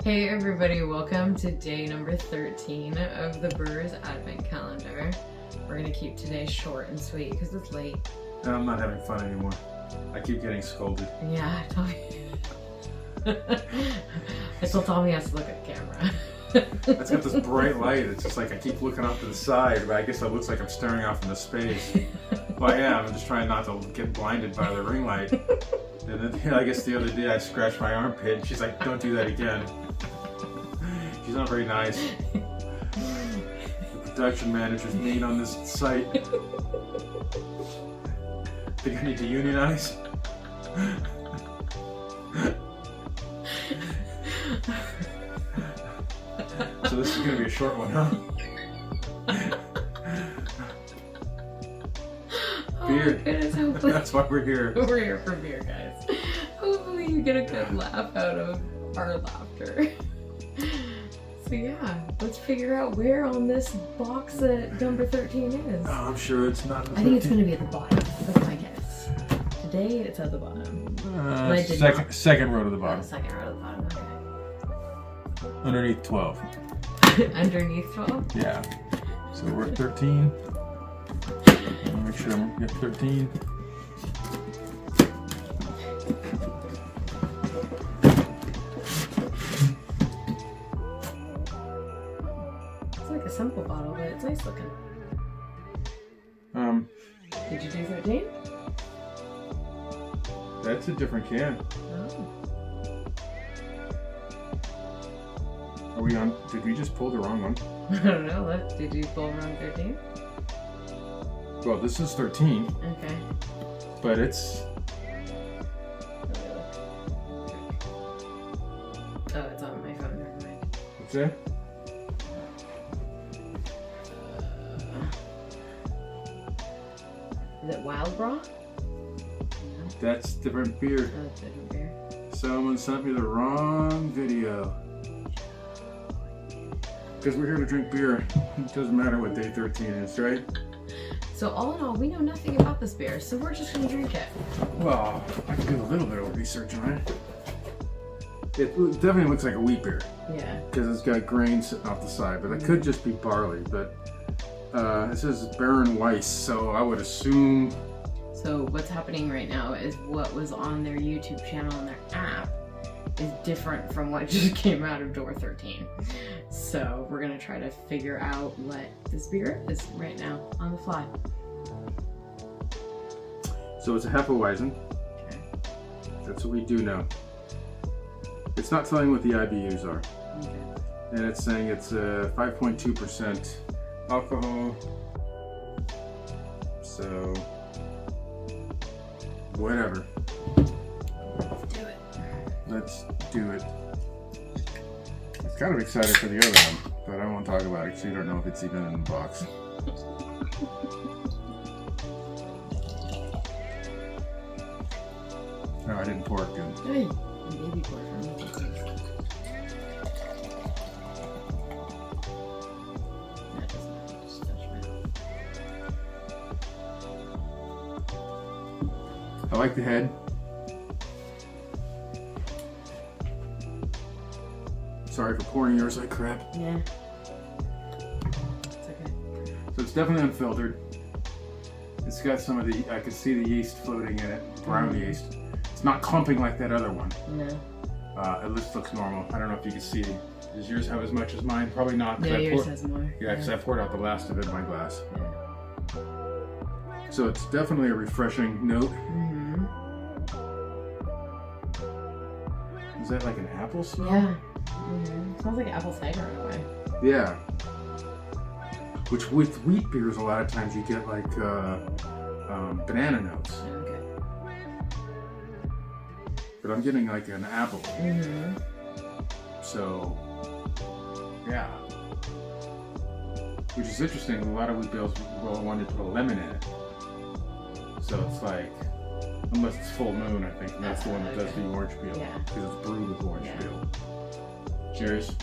Hey everybody, welcome to day number 13 of the Brewers Advent Calendar. We're gonna keep today short and sweet because it's late. And I'm not having fun anymore. I keep getting scolded. Yeah, Tommy. I still Tommy has to look at the camera. It's got this bright light. It's just like I keep looking up to the side, but I guess it looks like I'm staring off into space. Well, yeah, I'm just trying not to get blinded by the ring light. And then I guess the other day I scratched my armpit and she's like, don't do that again. She's not very nice. The production manager's mean on this site. Think I need to unionize? So this is gonna be a short one, huh? Beer. Oh, goodness, That's why we're here. we're here for beer, guys. Hopefully you get a good laugh out of our laughter. So yeah, let's figure out where on this box that number 13 is. Oh, I'm sure it's not. I think it's going to be at the bottom. That's my guess. Today it's at the bottom. Second row to the Oh, bottom. second row at the bottom. Okay. Underneath 12. Underneath 12? Yeah. So we're at 13. Make sure I'm at 13. It's like a simple bottle, but it's nice looking. Did you do 13? That's a different can. Oh. Are we on? Did we just pull the wrong one? I don't know. Did you pull around 13? Well, this is 13, Okay. but it's. Oh, it's on my phone. Never mind. What's that? Is it Wild Bra? No. That's different beer. Oh, it's different beer. Someone sent me the wrong video. Because we're here to drink beer. It doesn't matter what day 13 is, right? So all in all, we know nothing about this beer, so we're just gonna drink it. Well, I can do a little bit of research on it. It definitely looks like a wheat beer. Yeah. Because it's got grain sitting off the side, but it could just be barley. But it says Baron Weiss, so I would assume. So what's happening right now is what was on their YouTube channel and their app is different from what just came out of door 13. So we're gonna try to figure out what this beer is right now on the fly. So it's a Hefeweizen. Okay. That's what we do know. It's not telling what the IBUs are. Okay. And it's saying it's 5.2% alcohol. So, whatever. Let's do it. Let's do it. I'm kind of excited for the other one, but I won't talk about it because you don't know if it's even in the box. No, I didn't pour it good. Hey, baby pour for me. That doesn't have to just touch my. I like the head. Sorry for pouring yours like crap. Yeah. It's okay. So it's definitely unfiltered. It's got some of the, I can see the yeast floating in it, brown yeast. It's not clumping like that other one. No. It looks normal. I don't know if you can see. Does yours have as much as mine? Probably not. Yeah, yours has more. Yeah, because I poured out the last of it in my glass. Yeah. So it's definitely a refreshing note. Mm-hmm. Is that like an apple smell? Yeah. Mm-hmm. Smells like apple cider in a way. Yeah. Which with wheat beers, a lot of times you get like banana notes. Okay. But I'm getting like an apple. Mm-hmm. So, yeah. Which is interesting. A lot of wheat beers will want to put a lemon in it. So it's like, unless it's full moon, I think. And that's the one that does the orange peel. Yeah. Because it's brewed with orange Yeah. peel. Cheers.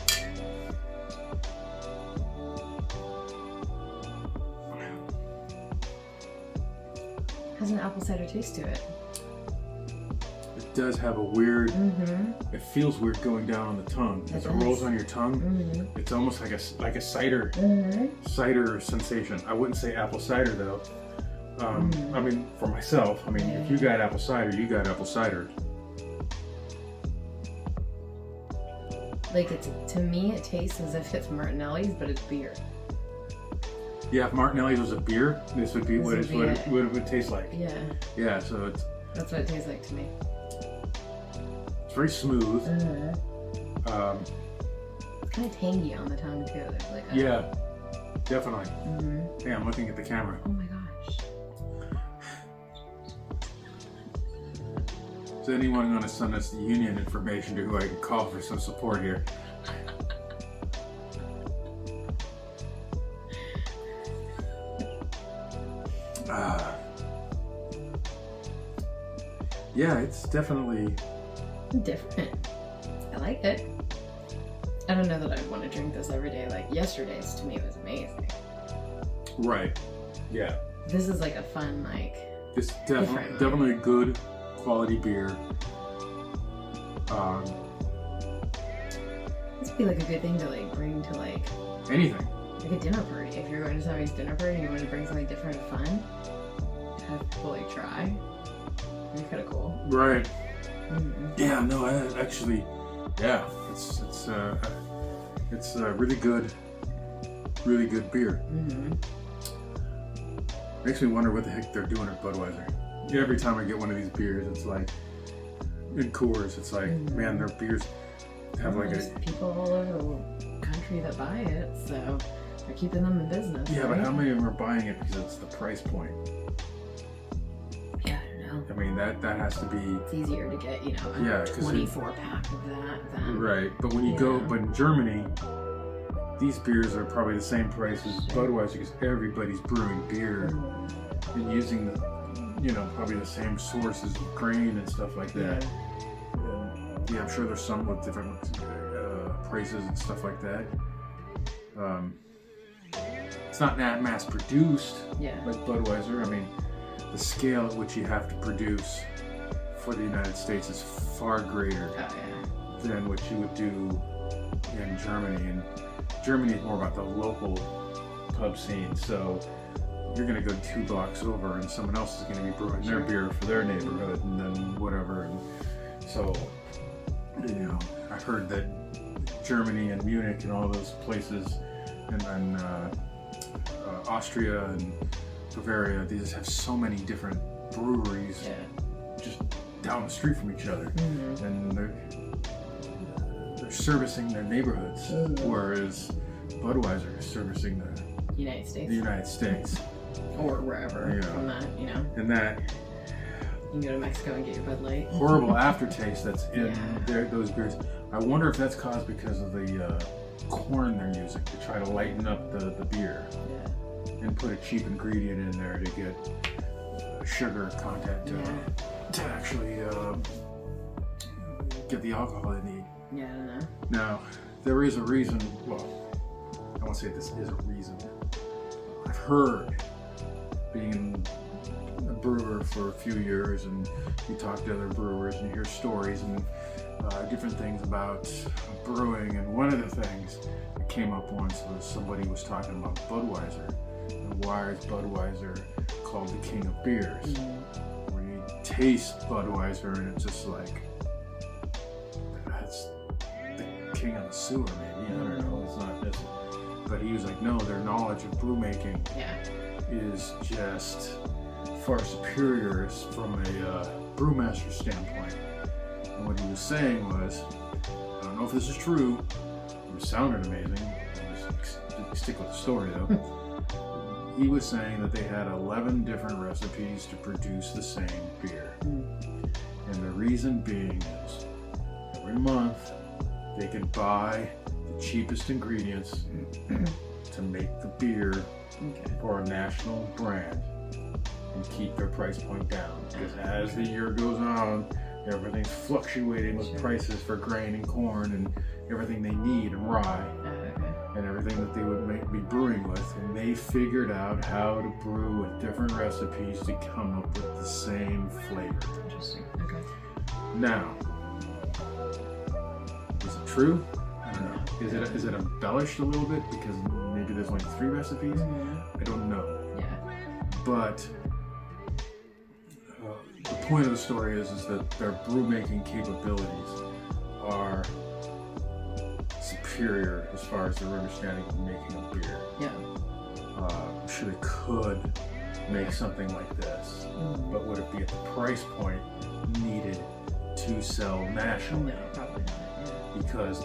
Has an apple cider taste to it. It does have a weird. Mm-hmm. It feels weird going down on the tongue. As it rolls on your tongue, Mm-hmm. it's almost like a cider cider sensation. I wouldn't say apple cider though. I mean, for myself, I mean, if you got apple cider, you got apple cider. Like, to me, it tastes as if it's Martinelli's, but it's beer. Yeah, if Martinelli's was a beer, this would be what it would taste like. Yeah. Yeah, so That's what it tastes like to me. it's very smooth. Mm-hmm. It's kind of tangy on the tongue, too. There's like a... Yeah, definitely. Mm-hmm. Yeah, I'm looking at the camera. Oh my gosh. Is anyone going to send us the union information to who I can call for some support here? Yeah, it's definitely Different. I like it. I don't know that I would want to drink this every day. Like, yesterday's to me was amazing. right. Yeah, This is like a fun, like... it's Different. definitely a good quality beer. This would be like a good thing to like bring to like Anything. a dinner party. If you're going to somebody's dinner party and you want to bring something different and fun, have people like try. It'd be kind of cool. Right. Mm-hmm. Yeah. No. Yeah. It's really good beer. Mm-hmm. Makes me wonder what the heck they're doing at Budweiser. Every time I get one of these beers, it's like in Coors. It's like, man, their beers have like There's people all over the country that buy it, so they're keeping them in business. Yeah, right? but how many of them are buying it because it's the price point? Yeah, I don't know. I mean, that has to be It's easier to get, a Yeah, 'cause 24 pack of that than right. But when you go, but in Germany, these beers are probably the same price as Budweiser because everybody's brewing beer and using probably the same sources of grain and stuff like that. And, yeah, I'm sure there's some with different prices and stuff like that. It's not mass produced Yeah. like Budweiser. I mean, the scale at which you have to produce for the United States is far greater Oh yeah. than what you would do in Germany. And Germany is more about the local pub scene. So you're going to go 2 blocks over and someone else is going to be brewing their beer for their neighborhood and then whatever. And so, I've heard that Germany and Munich and all those places and Austria and Bavaria, they just have so many different breweries just down the street from each other. Mm-hmm. And they're servicing their neighborhoods, whereas Budweiser is servicing the United States. United States. Or wherever from that, And that You can go to Mexico and get your Bud Light. horrible aftertaste that's in Yeah. those beers. I wonder if that's caused because of the corn they're using to try to lighten up the beer Yeah. and put a cheap ingredient in there to get sugar content to actually get the alcohol they need. Yeah, I don't know. Now, there is a reason, well, I won't say this is a reason. I've heard, being a brewer for a few years, and you talk to other brewers and you hear stories and different things about brewing, and one of the things that came up once was somebody was talking about Budweiser, and why is Budweiser called the king of beers? Where you taste Budweiser and it's just like, that's the king of the sewer, maybe. I don't know. It's not this. But he was like, no, their knowledge of brew making is just far superior from a brewmaster standpoint. And what he was saying was, I don't know if this is true, it sounded amazing. I'll just stick with the story though. He was saying that they had 11 different recipes to produce the same beer. And the reason being is, every month they could buy the cheapest ingredients to make the beer for a national brand and keep their price point down. Because as the year goes on, everything's fluctuating with prices for grain and corn and everything they need, and rye and everything that they would be brewing with. And they figured out how to brew with different recipes to come up with the same flavor. Interesting. Okay. Now, is it true? I don't know. Is it embellished a little bit because maybe there's only 3 recipes? I don't know. Yeah. But the point of the story is that their brew making capabilities are superior as far as their understanding of making a beer. Yeah. I'm sure they could make something like this, but would it be at the price point needed to sell nationally? No, probably not. Yeah. Because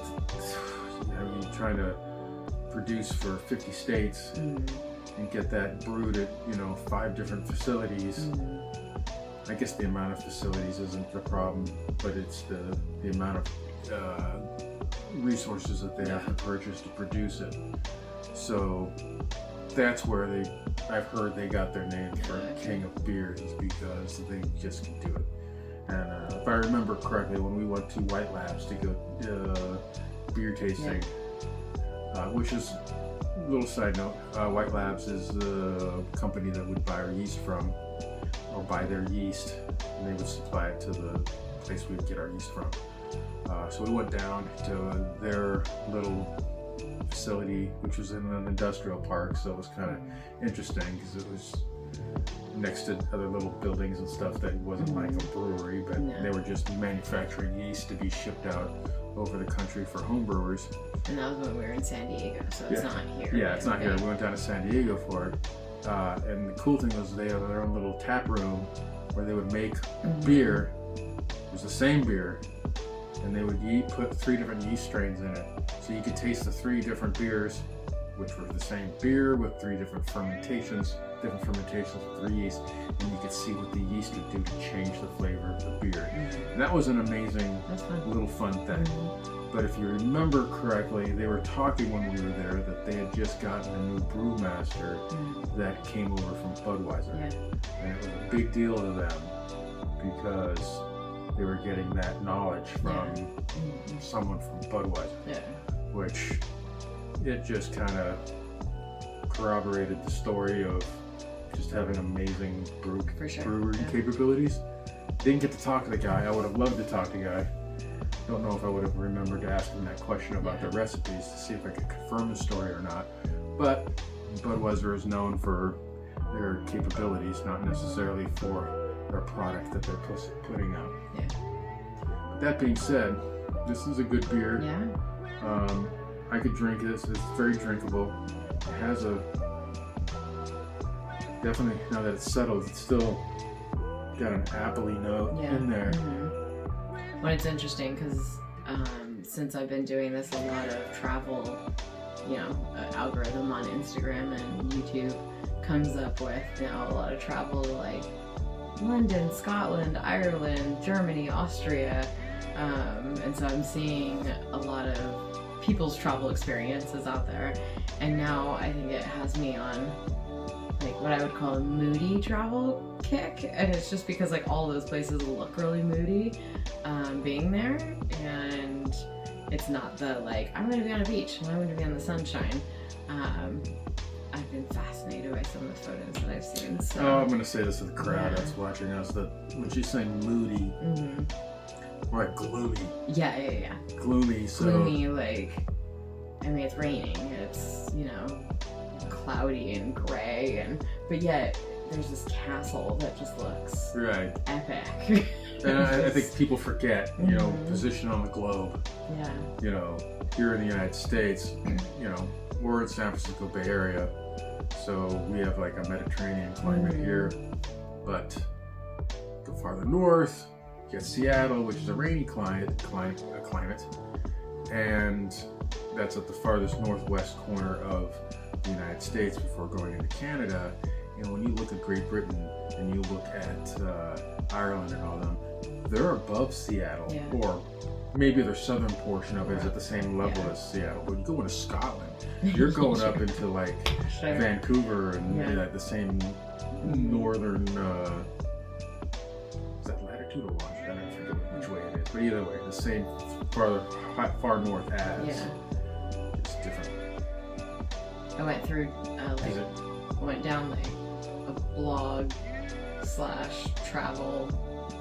trying to produce for 50 states and get that brewed at 5 different facilities. I guess the amount of facilities isn't the problem, but it's the amount of resources that they have to purchase to produce it. So that's where I've heard they got their name for King of Beers, is because they just can do it. And if I remember correctly, when we went to White Labs to go beer tasting, which is a little side note, White Labs is the company that would buy our yeast from, or buy their yeast, and they would supply it to the place we would get our yeast from. So we went down to their little facility, which was in an industrial park, so it was kind of interesting because it was next to other little buildings and stuff that wasn't like a brewery, but they were just manufacturing yeast to be shipped out over the country for home brewers. And that was when we were in San Diego, so it's not here. Yeah, it's not here. We went down to San Diego for it. And the cool thing was they have their own little tap room where they would make beer. It was the same beer, and they would put 3 different yeast strains in it. So you could taste the 3 different beers, which were the same beer with 3 different fermentations with 3 yeast, and you could see what the yeast would do to change the flavor of the beer. And that was an amazing little fun thing. But if you remember correctly, they were talking when we were there that they had just gotten a new brewmaster that came over from Budweiser. And it was a big deal to them because they were getting that knowledge from someone from Budweiser, which it just kind of corroborated the story of just having amazing brewery capabilities. Didn't get to talk to the guy. I would have loved to talk to the guy. Don't know if I would have remembered to ask him that question about the recipes to see if I could confirm the story or not. But Budweiser is known for their capabilities, not necessarily for their product that they're putting out. But that being said, this is a good beer. I could drink this. It's very drinkable. It has definitely, now that it's settled, it's still got an appley note in there. Well, it's interesting because since I've been doing this, a lot of travel, algorithm on Instagram and YouTube comes up with a lot of travel like London, Scotland, Ireland, Germany, Austria, and so I'm seeing a lot of people's travel experiences out there, and now I think it has me on like what I would call a moody travel kick, and it's just because like all those places look really moody being there, and it's not the like I'm gonna be on a beach, I'm gonna be on the sunshine. I've been fascinated by some of the photos that I've seen. So. I'm gonna say this to the crowd that's watching us, that when she's saying moody, or like gloomy. Yeah. Gloomy, so gloomy, like I mean it's raining, it's cloudy and gray, but yet there's this castle that just looks epic. And I think people forget, position on the globe. Here in the United States, we're in San Francisco Bay Area, so we have like a Mediterranean climate here. But go farther north, you get Seattle, which is a rainy climate, and that's at the farthest northwest corner of the United States before going into Canada. When you look at Great Britain and you look at Ireland and all them, they're above Seattle, or maybe their southern portion of it is at the same level as Seattle. But you go into Scotland, you're going up into like Vancouver and like the same northern, is that latitude or longitude? I don't forget which way it is, but either way, the same far north as. It's different. I went through went down like a blog / travel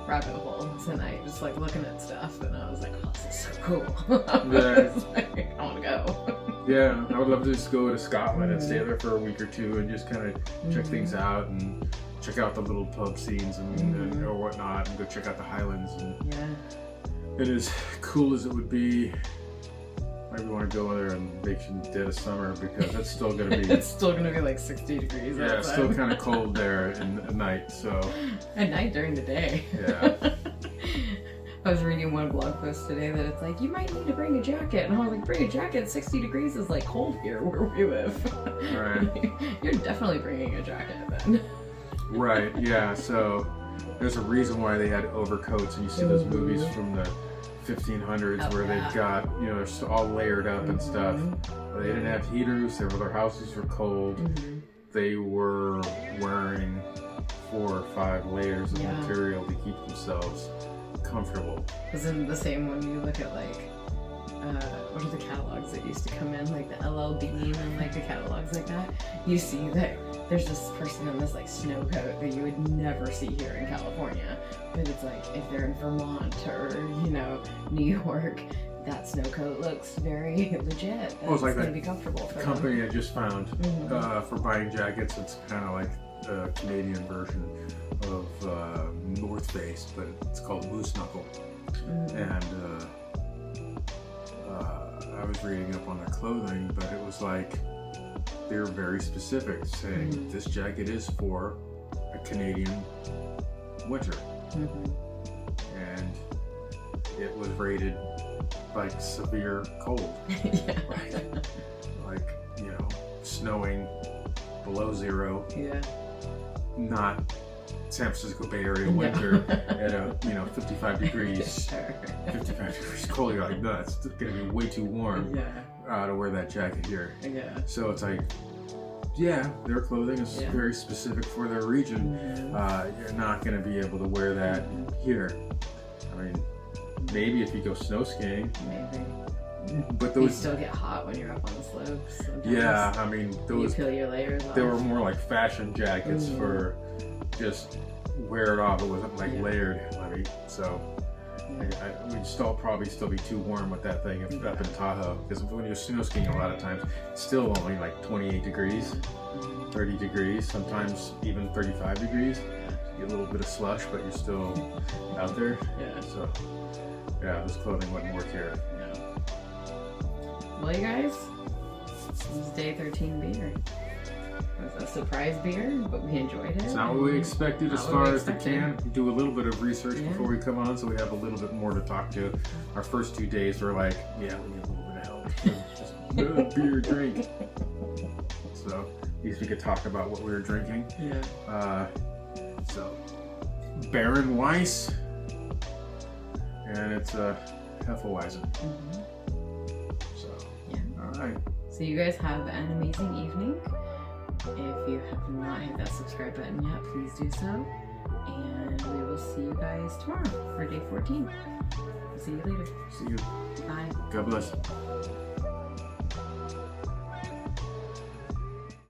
rabbit hole tonight, just like looking at stuff, and I was like, oh, this is so cool. I was like, I want to go. Yeah, I would love to just go to Scotland and stay there for a week or two and just kind of check things out and check out the little pub scenes and or whatnot, and go check out the Highlands. And as cool as it would be, maybe want to go there and make some dead of summer, because it's still going to be... It's still going to be like 60 degrees outside. It's still kind of cold there at night, so... At night during the day. Yeah. I was reading one blog post today that it's like, you might need to bring a jacket. And I was like, bring a jacket? 60 degrees is like cold here where we live. Right. You're definitely bringing a jacket then. Right, yeah, so there's a reason why they had overcoats, and you see those movies from the 1500s where they've got, you know, they're all layered up and stuff. But they didn't have heaters, their houses were cold. They were wearing 4 or 5 layers of material to keep themselves comfortable. Isn't the same when you look at like, what are the catalogs that used to come in, like the LL Bean and like the catalogs like that? You see that there's this person in this like snow coat that you would never see here in California. But it's like, if they're in Vermont or, you know, New York, that snow coat looks very legit. Oh, it's like going to that be comfortable for company them. I just found for buying jackets. It's kind of like a Canadian version of North Face, but it's called Moose Knuckle. And I was reading up on their clothing, but it was like they were very specific, saying this jacket is for a Canadian winter. And it was rated like severe cold. Right? Like, you know, snowing below 0. Not San Francisco Bay Area winter at a, you know, 55 degrees. 55 degrees cold. You're like, no, it's gonna be way too warm to wear that jacket here. So it's like, yeah, their clothing is very specific for their region. You're not going to be able to wear that here. I mean, maybe if you go snow skiing. Maybe. But those... You still get hot when you're up on the slopes. Sometimes. Yeah, I mean, those... You peel your layers off. They were more like fashion jackets for just wear it off. It wasn't like layered. I mean, so... we'd probably still be too warm with that thing if up in Tahoe, because when you're snow skiing a lot of times it's still only like 28 degrees, 30 degrees, sometimes even 35 degrees. You get a little bit of slush, but you're still out there. So this clothing wouldn't work here. Well, you guys, this is day 13 beer. It was a surprise beer, but we enjoyed it. It's not what we expected as far as the can. We do a little bit of research before we come on, so we have a little bit more to talk to. Our first 2 days were like, we need a little bit of help. Just a beer drink. So at least we could talk about what we were drinking. So Baron Weiss, and it's a Hefeweizen. So all right. So you guys have an amazing evening. If you have not hit that subscribe button yet, please do so. And we will see you guys tomorrow for day 14. See you later. See you. Bye. God bless.